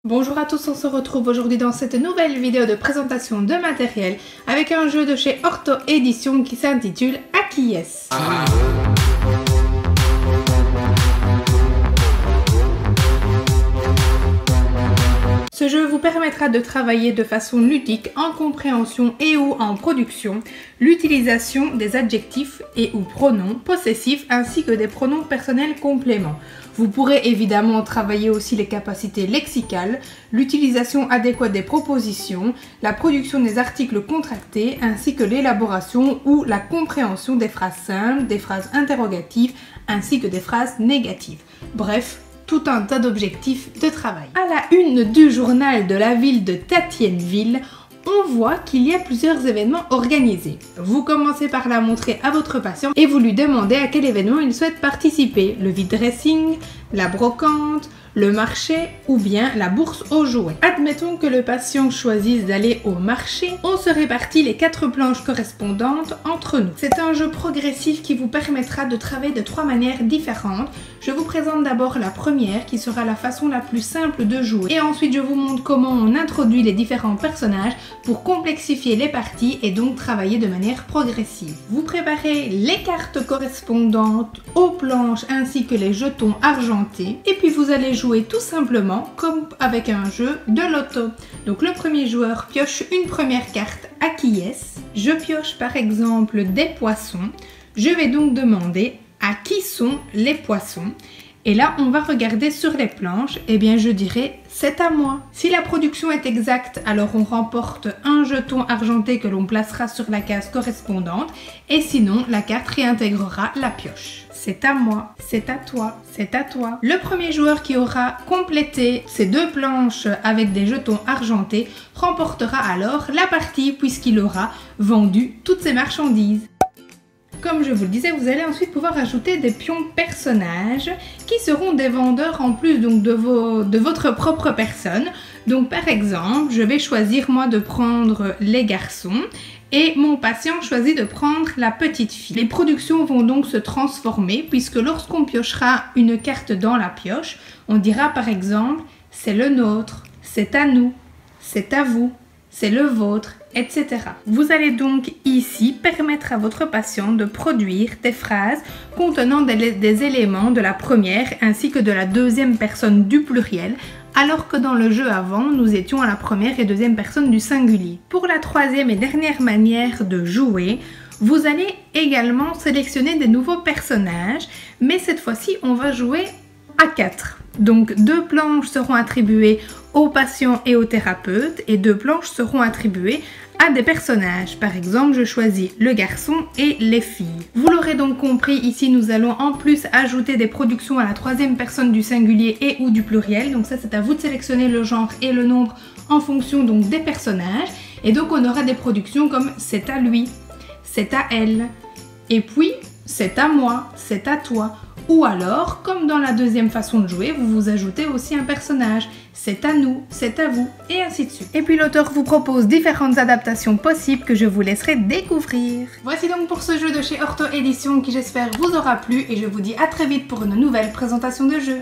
Bonjour à tous, on se retrouve aujourd'hui dans cette nouvelle vidéo de présentation de matériel avec un jeu de chez Orto Éditions qui s'intitule À qui est-ce ? Ce jeu vous permettra de travailler de façon ludique, en compréhension et ou en production, l'utilisation des adjectifs et ou pronoms possessifs ainsi que des pronoms personnels compléments. Vous pourrez évidemment travailler aussi les capacités lexicales, l'utilisation adéquate des propositions, la production des articles contractés ainsi que l'élaboration ou la compréhension des phrases simples, des phrases interrogatives ainsi que des phrases négatives. Bref, tout un tas d'objectifs de travail. À la une du journal de la ville de Tatienneville, on voit qu'il y a plusieurs événements organisés. Vous commencez par la montrer à votre patient et vous lui demandez à quel événement il souhaite participer. Le vide dressing, la brocante, le marché ou bien la bourse aux jouets. Admettons que le patient choisisse d'aller au marché. On se répartit les 4 planches correspondantes entre nous. C'est un jeu progressif qui vous permettra de travailler de 3 manières différentes. Je vous présente d'abord la première qui sera la façon la plus simple de jouer. Et ensuite je vous montre comment on introduit les différents personnages pour complexifier les parties et donc travailler de manière progressive. Vous préparez les cartes correspondantes aux planches ainsi que les jetons argentés. Et puis vous allez jouer tout simplement comme avec un jeu de loto. Donc le premier joueur pioche une première carte à qui est-ce. Je pioche par exemple des poissons. Je vais donc demander à qui sont les poissons. Et là on va regarder sur les planches, et bien je dirais c'est à moi. Si la production est exacte, alors on remporte un jeton argenté que l'on placera sur la case correspondante et sinon la carte réintégrera la pioche. C'est à moi, c'est à toi, c'est à toi. Le premier joueur qui aura complété ces 2 planches avec des jetons argentés remportera alors la partie puisqu'il aura vendu toutes ses marchandises. Comme je vous le disais, vous allez ensuite pouvoir ajouter des pions personnages qui seront des vendeurs en plus donc de votre propre personne. Donc par exemple, je vais choisir moi de prendre les garçons et mon patient choisit de prendre la petite fille. Les productions vont donc se transformer puisque lorsqu'on piochera une carte dans la pioche, on dira par exemple « c'est le nôtre »,« c'est à nous »,« c'est à vous », c'est le vôtre, etc. Vous allez donc ici permettre à votre patient de produire des phrases contenant des éléments de la première ainsi que de la deuxième personne du pluriel, alors que dans le jeu avant, nous étions à la première et deuxième personne du singulier. Pour la troisième et dernière manière de jouer, vous allez également sélectionner des nouveaux personnages, mais cette fois-ci, on va jouer à 4. Donc 2 planches seront attribuées aux patients et aux thérapeutes et 2 planches seront attribuées à des personnages. Par exemple, je choisis le garçon et les filles. Vous l'aurez donc compris, ici nous allons en plus ajouter des productions à la troisième personne du singulier et ou du pluriel. Donc ça c'est à vous de sélectionner le genre et le nombre en fonction donc des personnages. Et donc on aura des productions comme c'est à lui, c'est à elle, et puis c'est à moi, c'est à toi. Ou alors, comme dans la deuxième façon de jouer, vous ajoutez aussi un personnage. C'est à nous, c'est à vous, et ainsi de suite. Et puis l'auteur vous propose différentes adaptations possibles que je vous laisserai découvrir. Voici donc pour ce jeu de chez Orto Éditions qui j'espère vous aura plu et je vous dis à très vite pour une nouvelle présentation de jeu.